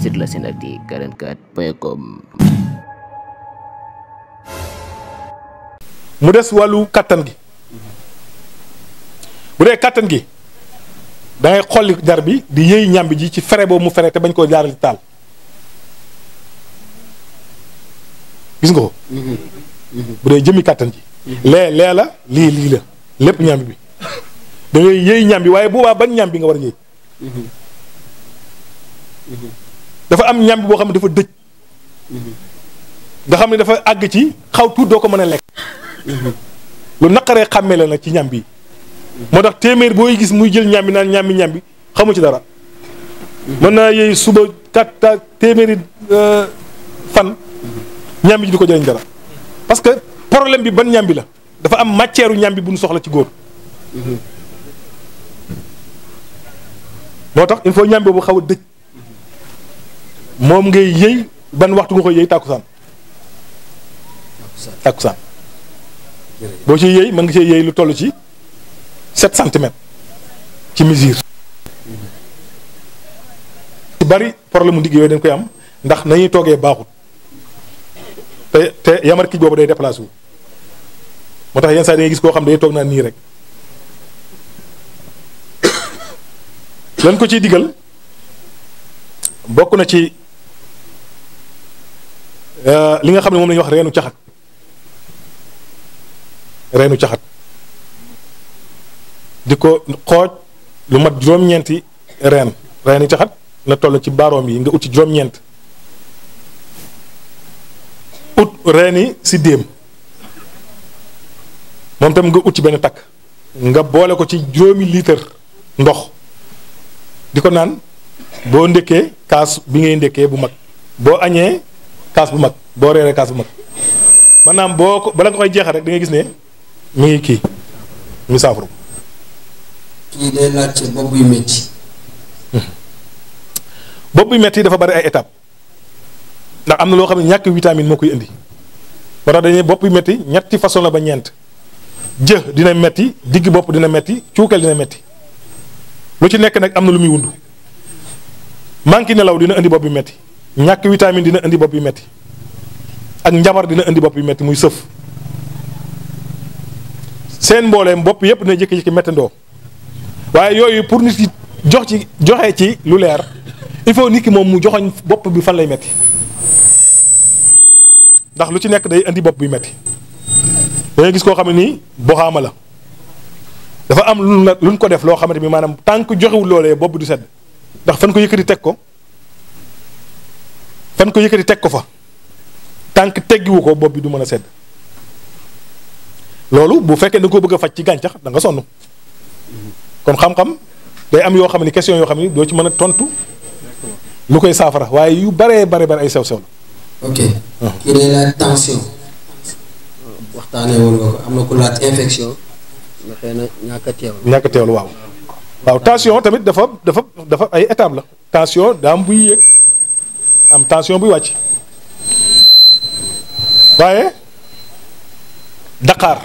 sur la Senactu 44.com. mu des wàllu kattan gi bu dee kattan gi da ngay xolli jar bi di yëy ñàmbi ji ci fere boobu mu fere te bañ koo jaaral ci taal gis nga ko bu dee jëmi kattan ji lee la lii la lépp ñàmbi bi da ngay yëy ñàmbi waaye boobaa ban ñàmbi nga war a yëy dafa am ñàmbi boo xam ne dafa dëj nga xam ne dafa àgg ci xaw tuut doo ko mën a lekk lu naqaree xàmmee la nag ci ñàmbi yi moo tax téeméer booy gis muy jël ñàmbi naan ñàmbi xamu ci dara mën naa yëy suba téeméeri fan ñàmbi ji du ko jëriñ dara parce que problème bi ban ñàmbi la dafa am matière ñàmbi bu ñu soxla ci góor moo tax il faut ñàmbi boobu xaw a dëj moom ngay yëy ban waxtu nga koy yëy tàkkusaan boo ci yëy mën nga see yëy lu toll ci 7 centimètres ci mesure ci bari problème mu ndigg yooyu dañ koy am ndax nañuy toogee baaxut te yamar kij boobu day déplacé wu moo tax yenn saa yi da ngay gis koo xam day toog naa nii rek lan ko ciy digal bokk na ci li nga xam ne moom la ñuy wax reenu caxat di ko xooj lu mat juróom-ñeenti reeni caxat na toll ci baaroom yi nga ut ci juróom-ñeent ut reeni si déem moom tam nga ut ci benn takk nga boole ko ci juróomi litre ndox di ko naan boo ndékkee kaas bi ngay ndékkee bu mag boo añee kaas bu mag boo reeree kaas bu mag maanaam boo ko bala nga koy jeexal rek da ngay gis ne mi ngi kii mi saafara. kii day laajte bopp buy métti. bopp buy métti dafa bari ay étapes ndax am na loo xam ne ñàkk vitamine moo koy indi moo tax dañuy bopp buy métti ñetti façon la ba ñeent jë dina métti digg bopp dina métti cuukeel dina métti lu ci nekk nag am na lu muy wundu manque nelaw dina indi bopp bi métti ñàkk vitamine dina indi bopp bi métti ak njabar dina indi bopp bi métti muy sëf. seen mbooleem bopp yépp dina jékki-jékki méttandoo waaye yooyu pour nit ki joxe ci lu leer il faut nit ki moom mu joxoñ bopp bi fan lay metti ndax lu ci nekk day indi bopp bi metti da ngay gis koo xam ne nii boxaama la dafa am luñ ko def loo xamante bi maanaam tant que joxewul loolee bopp du sedd ndax fan ko yëkkati teg ko fa tant que teggiwu ko bopp bi du mën a sedd loolu bu fekkee da nga ko bëgg a faj ci gàncax da nga sonn kon xam-xam day am yoo xam ne question yoo xam ne doo ci mën a tontu lu koy saafara waaye yu bare ay sew-sew la. ok. kii day laaj tension. waxtaanee woon nga ko am na ku laaj infection. nga xëy na ñàkk a teewlu waaw tension tamit dafa ay étape la. tension daa am buy yéeg am tension buy wàcc waaye Dakar.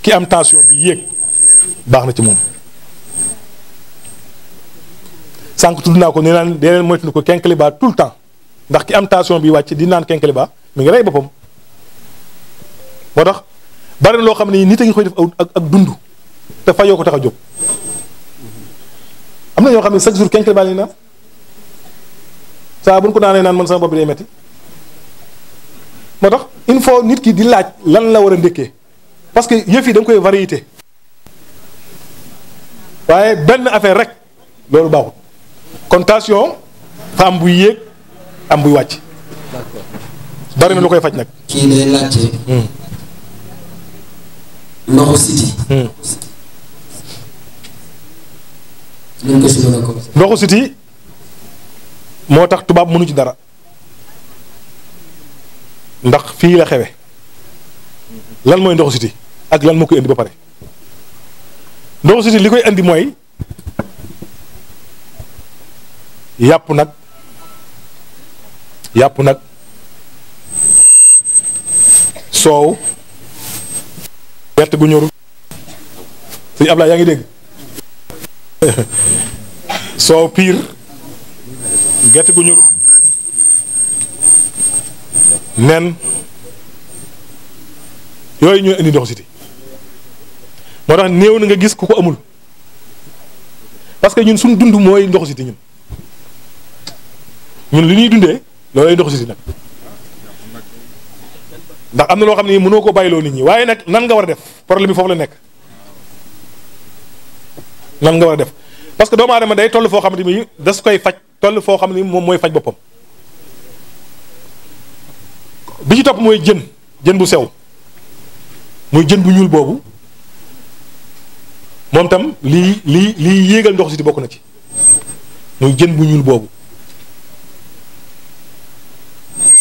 ki am tension bi yéeg baax na ci moom sànq tudd naa ko nee naan dee leen moytu ko kenkeliba tout le temps ndax ki am tension bi wàcc di naan kenkeliba mi ngi rey boppam moo tax bari na loo xam ne nit a ngi koy def ak dund te fajoo ko tax a jóg am na ñoo xam ne chaque jour kenkeliba la ñuy naan saa bu ñu ko naanee naan man sama bopp bi day metti moo tax il faut nit ki di laaj lan la war a ndékkee parce que yëf yi da nga koy variété waaye benn affaire rek loolu baaxul kon tension fa am buy yéeg am buy wàcc bari na lu koy faj nag. kii day laajte. ndoxu siti. luñ ko si mën a ko. ndoxu siti moo tax tubaab mënu ci dara ndax fii la xewe lan mooy ndoxu siti ak lan moo koy indi ba pare ndoxu siti li koy indi mooy yàpp nag soow gerte gu ñorul sëñ Ablaye yaa ngi dégg soow piir gerte gu ñor nen yooyu ñooy indi ndoxu siti moo tax néew na nga gis ku ko amul parce que ñun suñ dund mooy ndoxu siti ñun li ñuy dundee loolay ndoxu siti nag ndax am na loo xam ne mënoo ko bàyyiloo nit ñi waaye nag nan nga war a def problème bi foofu la nekk nan nga war a def parce que doomu aadama day toll foo xam ne ni das koy faj toll foo xam ne moom mooy faj boppam bi ci topp mooy jën bu sew muy jën bu ñuul boobu moom tam lii yéegal ndox si di bokk na ci muy jën bu ñuul boobu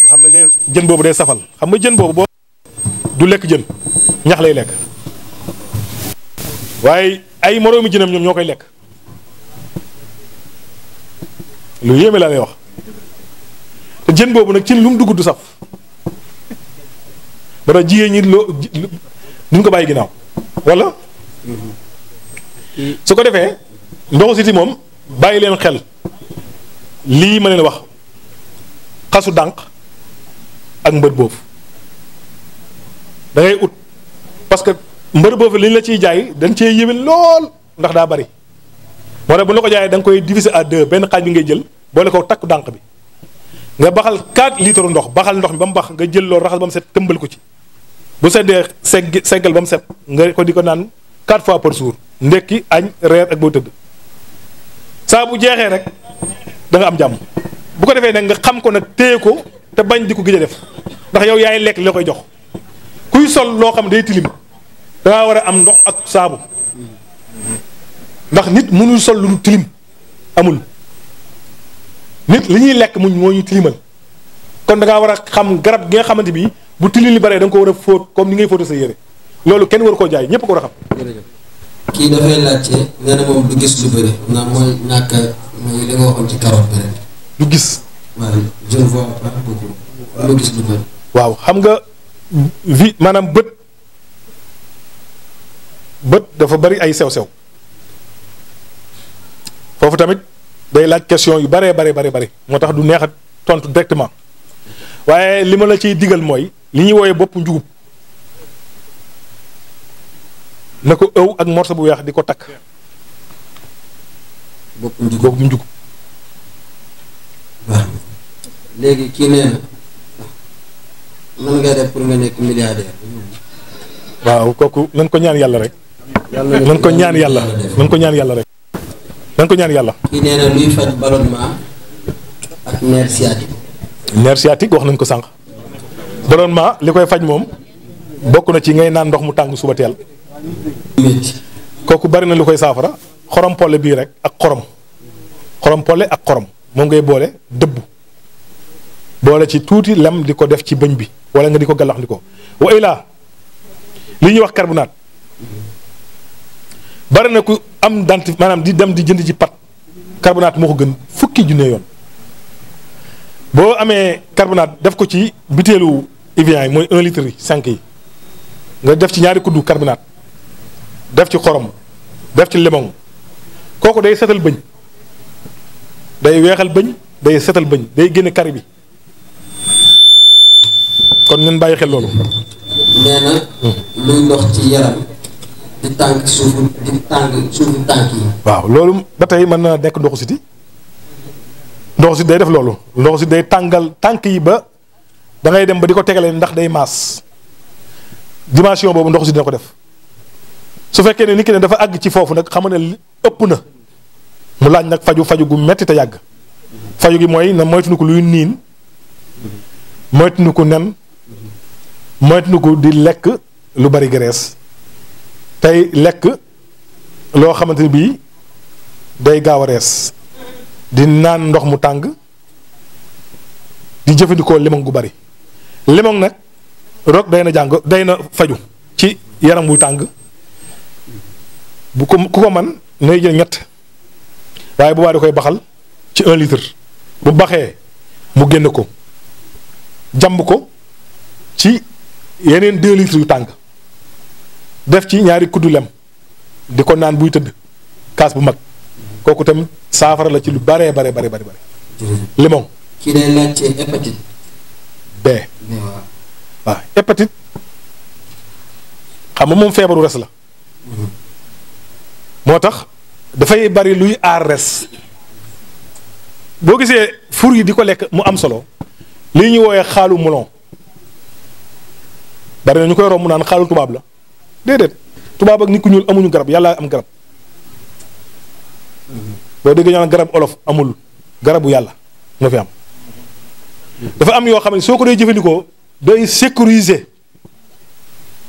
nga xam ne day jën boobu day safal xam nga jën boobu boo du lekk jën ñax lay lekk waaye ay moroomi jënam ñoom ñoo koy lekk lu yéeme laa lay wax te jën boobu nag ci lu mu dugg du saf ba tax jigéen ñi duñ ko bàyyi ginnaaw wala su ko defee ndoxu siti moom bàyyi leen xel lii ma leen wax xasu dànq ak mbër boobu da ngay ut parce que mbër boobu li ñu la ciy jaay dañ cee yéwén lool ndax daa bari moo tax bu la ko jaayee da nga koy diviser à 2 benn xaaj bi ngay jël boole ko takk dànq bi nga baxal 4 litres ndox baxal ndox mi ba mu bax nga jël loolu raxas ba mu set tëmbal ko ci bu seddee seggal ba mu set nga ko di ko naan 4 fois par jour ndekki añ reer ak boo tëdd saa bu jeexee rek da nga am jàmm bu ko defee nag nga xam ko nag téye ko te bañ di ko gëj a def ndax yow yaay lekk li la koy jox kuy sol loo xam day tilim da ngaa war a am ndox ak saabu ndax nit mënul sol lu tilim amul nit li ñuy lekk muñ moo ñu tilimal kon da ngaa war a xam garab gi nga xamante bi bu tilim li bare da nga ko war a fóot comme ni ngay fóote sa yére loolu kenn war koo jaay ñëpp ko war a xam. kii dafay laajte nee na moom du gis lu bëri ndax mooy ñàkk mooy li nga waxoon ci carotte bi rek. du gis. waaw je ne vois pas beaucoup lu gis lu bëri. waaw xam nga maanaam bët dafa bari ay sew-sew foofu tamit day laaj question yu bari moo tax du neex a tontu directement waaye li ma la ciy digal mooy li ñuy wooyee bopp njugub na ko ëw ak morso bu weex di ko takk. bopp njugub waaw léegi kii nee na nan ngay def pour nga nekk milliardaire. waaw kooku nañ ko ñaan yàlla rek. nañ ko ñaan yàlla nañ ko ñaan yàlla rek. nañ ko ñaan yàlla. kii nee na luy faj ballonnement ak nerf sciatique. nerf sciatique wax nañ ko sànq. ballonnement li koy faj moom bokk na ci ngay naan ndox mu tàng suba teel. kooku bari na lu koy saafara xorom polle bii rek ak xorom polle ak xorom moom ngay boole dëbb boole ci tuuti lem di ko def ci bëñ bi wala nga di ko gàllax di ko wa ilaa li ñuy wax carbonate bari na ku am dent maanaam di dem di jënd ci pat carbonate moo ko gën fukki junne yoon boo amee carbonate def ko ci butéelu Evian yi mooy 1 litre yi 5 yi nga def ci ñaari kuddu carbonate def ci xorom def ci limon kooku day setal bëñ day weexal bëñ day setal bëñ day génne kari bi kon ñun bàyyi xel loolu. nee na luy ndox ci yaram di tànk suufu tànk yi. waaw loolu ba tey mën na nekk ndoxu siti ndoxu siti day def loolu ndoxu siti day tàngal tànk yi ba da ngay dem ba di ko tegale ndax day maas dimension boobu ndoxu siti dina ko def su fekkee ne nit ki ne dafa àgg ci foofu nag xam ne ëpp na mu laaj nag faju gu metti te yàgg faju gi mooy na moytuñu ko luy niin moytuñu ko nen moytuñu ko di lekk lu bari graisse tey lekk loo xamante ni bii day gaaw a rees di naan ndox mu tàng di jëfandikoo limon gu bari limon nag rok day na faju ci yaram buy tàng bu ko ku ko man nay jël ñett waaye bu baa da koy baxal ci 1 litre bu baxee mu génn ko jàmb ko ci yeneen 2 litres yu tàng def ci ñaari kuddu lem di ko naan buy tëdd kaas bu mag kooku tamit saafara la ci lu bare. limon. kii day laajte hépatite. B. waaw hépatite xam nga moom feebaru res la. moo tax dafay bari luy aar res boo gisee fur yi di ko lekk mu am solo lii ñu wooyee xaalu melon bari na ñu koy romb mu naan xaalu tubaab la déedéet tubaab ak nit ku ñuul amuñu garab yàlla am garab boo déggee ñu naan garab olof amul garabu yàlla moo fi am. dafa am yoo xam ne soo ko dee jëfandikoo day sécuriser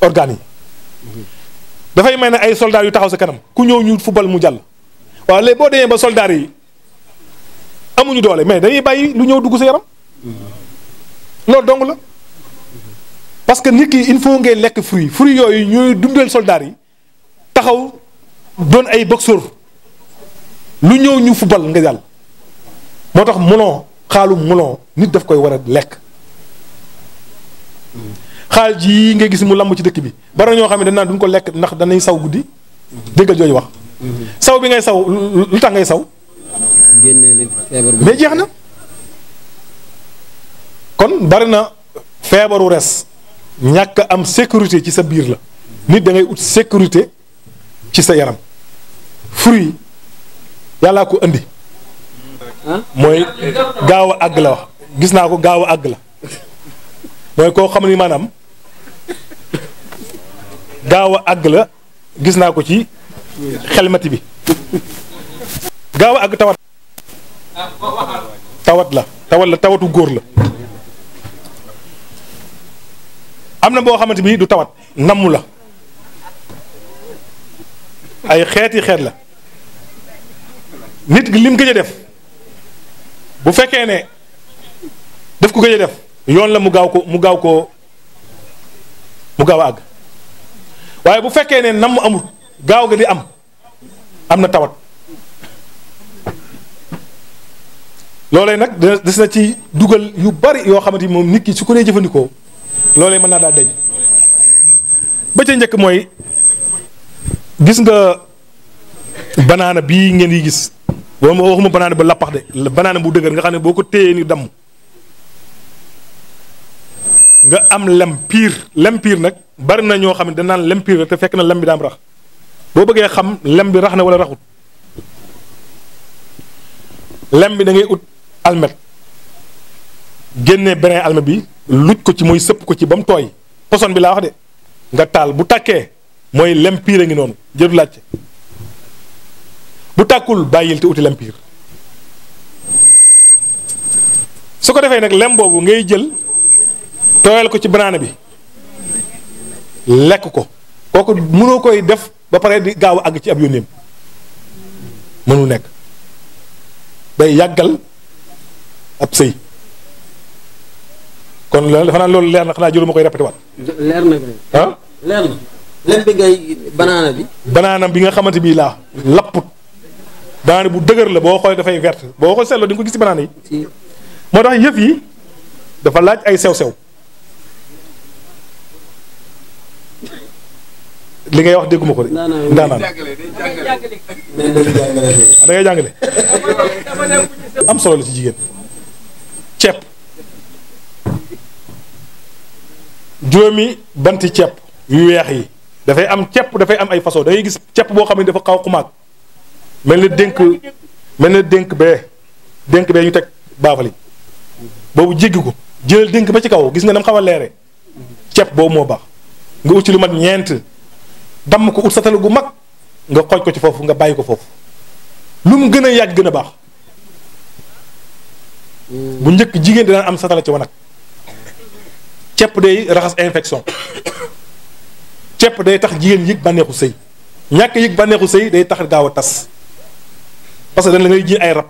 organes yi dafay may ne ay soldats yu taxaw sa kanam ku ñëw ñu football mu jàll waaw léegi boo demee ba soldats yi amuñu doole mais dañuy bàyyi lu ñëw dugg sa yaram loolu dong la parce que nit ki il faut ngay lekk fruit yooyu ñooy dundal soldats yi taxaw doon ay boxeur lu ñëw ñu football nga jàll moo tax melon xaalu melon nit daf koy war a lekk xaal ji nga gis mu lamb ci dëkk bi bari ñoo xam ne dañ naan duñ ko lekk ndax danañ saw guddi déggal jooju wax saw bi ngay saw lu tax ngay saw mais jeex na kon bari na feebaru res ñàkk am sécurité ci sa biir la nit da ngay ut sécurité ci sa yaram fruit yàllaa ko andi mooy gaaw a àgg la wax gis naa ko gaaw a àgg la mooy koo xam ni maanaam gaaw a àgg la gis naa ko ci xelmati bi gaaw a àgg tawat la tawatu góor la am na boo xamante bi du tawat namm la ay xeeti xeet la nit lim gëj a def bu fekkee ne daf ko gëj a def yoon la mu gaaw a àgg waaye bu fekkee ne namm amul gaaw ga di am na tawat loolee nag des na ci dugal yu bari yoo xamante ni moom nit ki su ko dee jëfandikoo loolee mën naa daal dañ ba ca njëkk mooy gis nga banaana bii ngeen yi gis waxuma banaana ba lappax de banaana bu dëgër nga xam ne boo ko téyee ni damm nga am lem piir nag bari na ñoo xam ne danaan lem piir rek te fekk na lem bi daam rax boo bëggee xam lem bi rax na wala raxut lem bi da ngay ut almet génnee beneen almet bi luj ko ci mooy sëpp ko ci ba mu tooy poson bi laa wax de nga taal bu tàkkee mooy lem piir a ngi noonu jëru laajte bu tàkkul bàyyil te uti lem piir su ko defee nag lem boobu ngay jël tooyal ko ci banaana bi lekk ko kooku mënoo koy def ba pare di gaaw a àgg ci ab yónneem mënul nekk day yàggal ab sëy kon dafa naan loolu leer na xanaa jëluma koy répété waat leer na ah leer na lem bi ngay banaana bi nga xamante bii laa lapput banaana bu dëgër la boo xoolee dafay verte boo ko seetloo di nga ko gis ci banaana yi moo tax yëf yi dafa laaj ay sew-sew li ngay wax dégguma ko de ndaanaan da ngay jàngale am solo la ci jigéen ceeb juróomi banti ceeb yu weex yi dafay am ceeb dafay am ay façon da ngay gis ceeb boo xam ne dafa xaw xumaag mel na dénk bee ñu teg baafali boobu jéggi ko jëlal dénk ba ci kaw gis nga nam xaw a leere ceeb boobu moo baax nga ut ci lu mat ñeent damm ko ut satala gu mag nga xooj ko ci foofu nga bàyyi ko foofu lu mu gën a yàgg gën a baax bu njëkk jigéen dinaan am satala ci wanag ceeb day raxas infection ceeb day tax jigéen yëg bànneexu sëy ñàkk yëg bànneexu sëy day tax gaaw a tas parce que dañ la ngay ji ay rab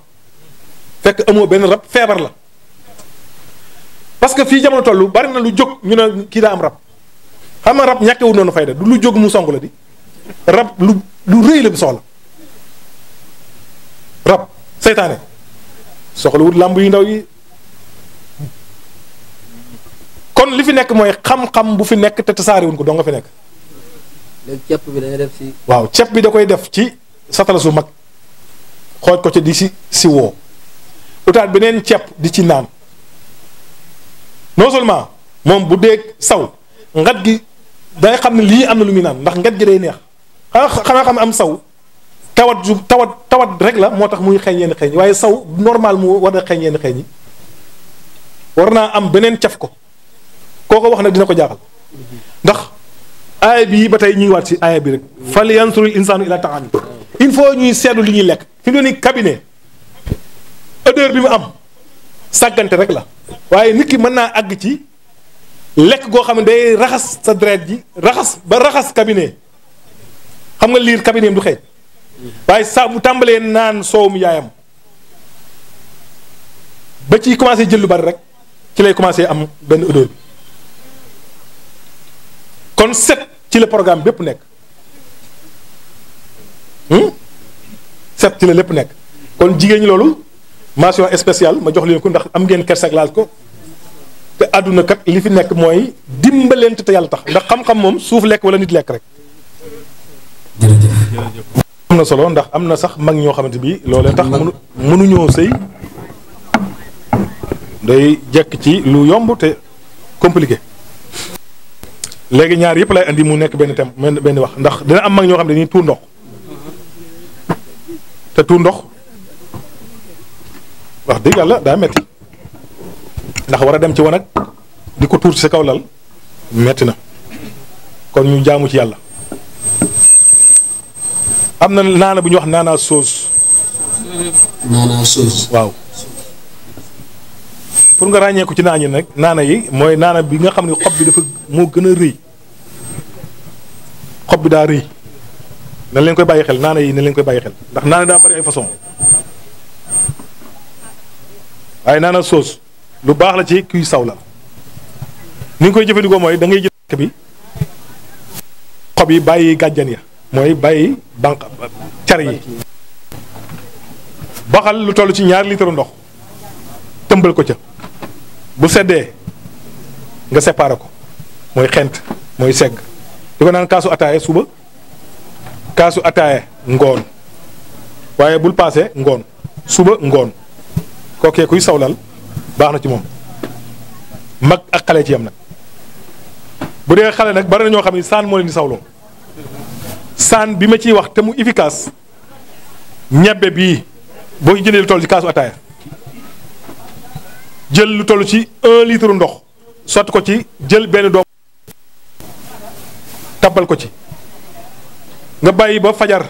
fekk amoo benn rab feebar la parce que fii jamono tollu bari na lu jóg ñu ne kii daa am rab xam nga rab ñàkkewul noonu fayda du lu jóg mu song la di rab lu rëy la bu soxla rab seytaane soxla wut làmb yu ndaw yi kon li fi nekk mooy xam-xam bu fi nekk te tasaarewuñ ko doo nga fi nekk. léegi ceeb bi da ngay def ci. waaw ceeb bi da koy def ci satala su mag xooj ko ci di si woo utaat beneen ceeb di ci naan non seulement moom bu dee saw ngat gi day xam ne lii am na lu muy naan ndax ngat gi day neex xanaa xam am saw tawat rek la moo tax muy xeeñ yenn xeeñ waaye saw normal mu war a xeeñ yenn xeeñ yi war naa am beneen caf ko kooko wax na dina ko jaaxal ndax aaya bii ba tey ñu ngi waat ci aaya bi rek fal yansuril insaanu ila ta'ami il faut ñuy seetlu li ñuy lekk fi mu ne nii cabinet odeur bi mu am sàggante rek la waaye nit ki mën naa àgg ci lekk goo xam ne day raxas sa deret ji raxas cabinet xam nga liir cabinet du xeeñ waaye saa mu tàmbalee naan soow mu yaayam ba ci commencé jël lu bari rek ci lay commencé am benn odeur bi kon set ci la programme bépp nekk set ci la lépp nekk kon jigéen ñi loolu mention spéciale ma jox leen ko ndax am ngeen kersak laal ko te àdduna kat li fi nekk mooy dimbalante te yàlla tax ndax xam-xam moom suuf lekk wala nit lekk rek. jërëjëf. am na solo ndax am na sax mag ñoo xamante bi loolee tax mënuñoo sëy day jekk ci lu yomb te compliqué. léegi ñaar yëpp lay andi mu nekk benn thème benn wax ndax dina am mag ñoo xam ne dañuy tuur ndox te tuur ndox wax dëgg yàlla daa metti ndax war a dem ci wanag di ko tuur ci sa kaw lal metti na kon ñu jaamu ci yàlla. am na naana bu ñuy wax naana soos. naana soos. waaw pour nga ràññeeku ci naan yi nag naana yi mooy naana bi nga xam ne xob bi dafa moo gën a rëy xob bi daa rëy na leen koy bàyyi xel naana yi na leen koy bàyyi xel ndax naana daa bari ay façon waaye naana soos lu baax la ci kuy saw la ni nga koy jëfandikoo mooy da ngay jël bi xob yi bàyyi gàjjan ya mooy bàyyi banq car yi baxal lu toll ci 2 litre ndox tëmbal ko ca bu seddee nga séparé ko mooy xent mooy segg di ko naan kaasu ataaye suba kaasu ataaye ngoon waaye bul paase ngoon suba ngoon kookee kuy sawlal baax na ci moom mag ak xale ci yam nag bu dee xale nag bari na ñoo xam ne saan moo leen di sawloo saan bi ma ciy wax te mu efficace ñebbe bii boo jëlee lu toll ci kaasu ataaya jël lu toll ci 1 litre ndox sotti ko ci jël benn doom tabbal ko ci nga bàyyi ba fajar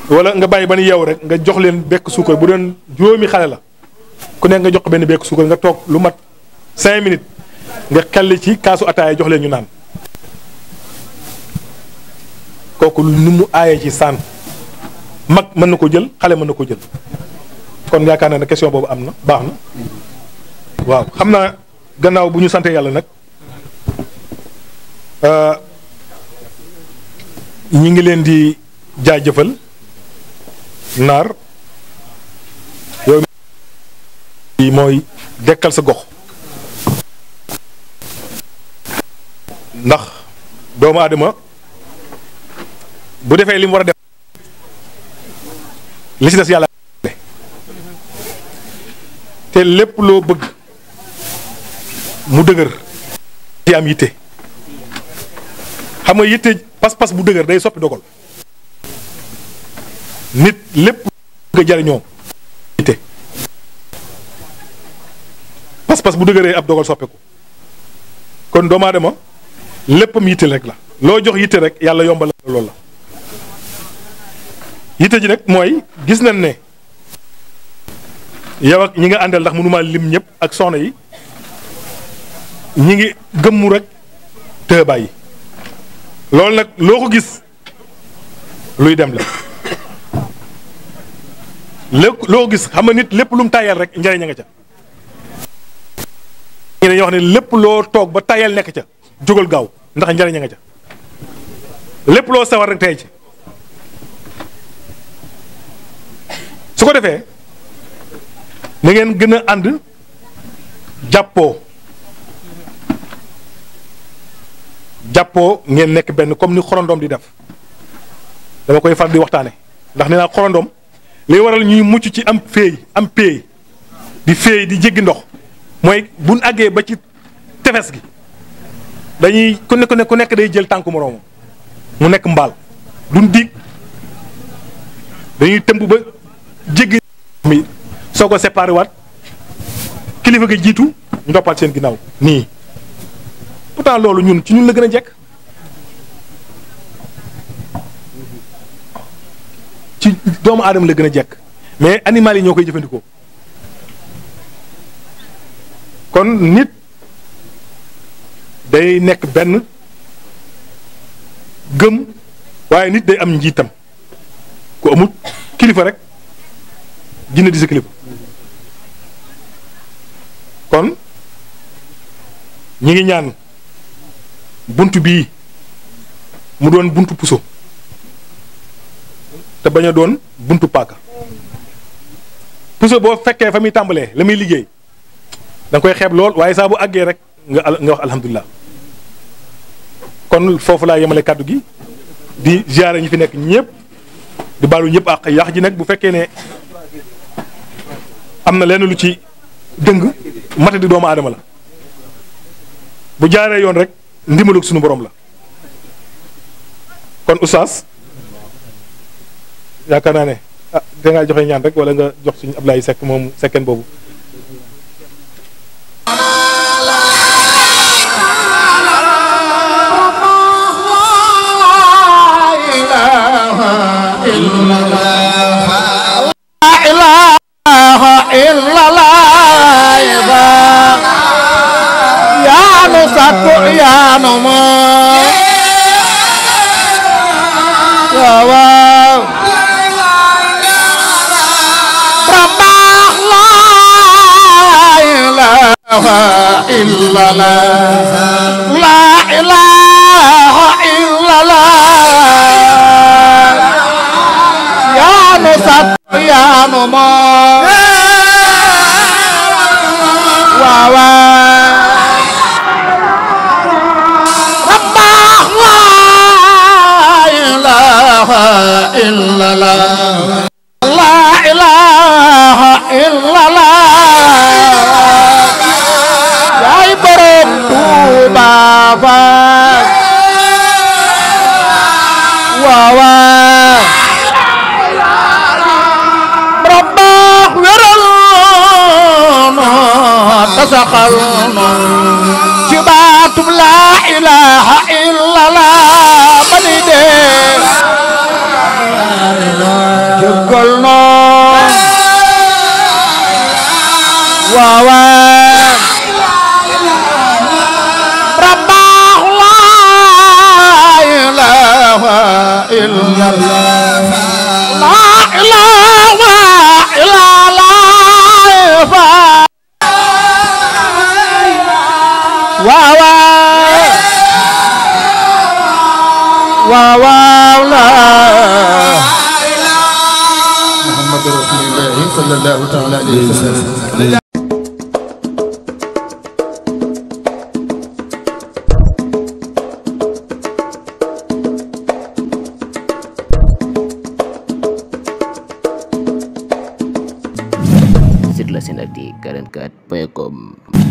wala nga bàyyi ba ni yeew rek nga jox leen bekk suukar bu doon juróomi xale la ku nekk nga jox ko benn bekk suukar nga toog lu mat 5 minutes nga xelli ci kaasu ataaya jox leen ñu naan kooku ni mu aayee ci saan mag mën na ko jël xale mën na ko jël kon yaakaar naa ne question boobu am na baax na waaw xam naa gannaaw bu ñu sante yàlla nag ñi ngi leen di jaajëfal naar yow mooy dekkal sa gox ndax doomu aadama bu defee li mu war a def li ci des yàlla te lépp loo bëgg mu dëgër ci am yitte xam nga yitte pas-pas bu dëgër day soppi dogal nit lépp nga jariñoo yitte pas-pas bu dëgëree ab dogal soppeeku kon doomu aadama léppam yitte rek la loo jox yitte rek yàlla yombal loolu la yitte ji nag mooy gis nañ ne yow ak ñi nga àndal ndax mënuma lim ñëpp ak soxna yi ñi ngi gëmmu rek te bàyyi loolu nag loo ko gis luy dem la lépp loo ko gis xam nga nit lépp lu mu tàyyal rek njëriñ a nga ca ñi dañuy wax ne lépp loo toog ba tàyyal nekk ca jógal gaaw ndax njëriñ a nga ca lépp loo sawar rek tey ci su ko defee na ngeen gën a ànd jàppoo ngeen nekk benn comme ni xorondom di def dama koy far di waxtaane ndax nee naa xorondom li waral ñuy mucc ci am péey di féey di jéggi ndox mooy buñ àggee ba ci tefes gi dañuy ku nekk day jël tànku moroomam mu nekk mbaal duñ diig dañuy tëmb ba jéggi mi soo ko séparé waat kilifa gi jiitu ndoppaat seen ginnaaw nii pourtant loolu ñun ci ñun la gën a jekk ci doomu aadama la gën a jekk mais animal yi ñoo koy jëfandikoo kon nit day nekk benn gëm waaye nit day am njiitam ku amul kilifa rek jinne di sa kilifa kon ñi ngi ñaan buntu bii mu doon buntu puso te bañ a doon buntu paaka puso boo fekkee fa muy tàmbalee la muy liggéey da nga koy xeeb lool waaye saa bu àggee rek nga wax alhamdulilah kon foofu laa yemale kàddu gi di ziare ñi fi nekk ñëpp di baalu ñëpp ak yàq ji nag bu fekkee ne am na lenn lu ci dëng mata di doomu aadama la bu jaaree yoon rek ndimbalug suñu borom la kon oustaz yaakaar naa ne dangaa joxe ñaan rek wala nga jox suñu Ablaye Seck moom sekkeen boobu Site la Senactu 44.com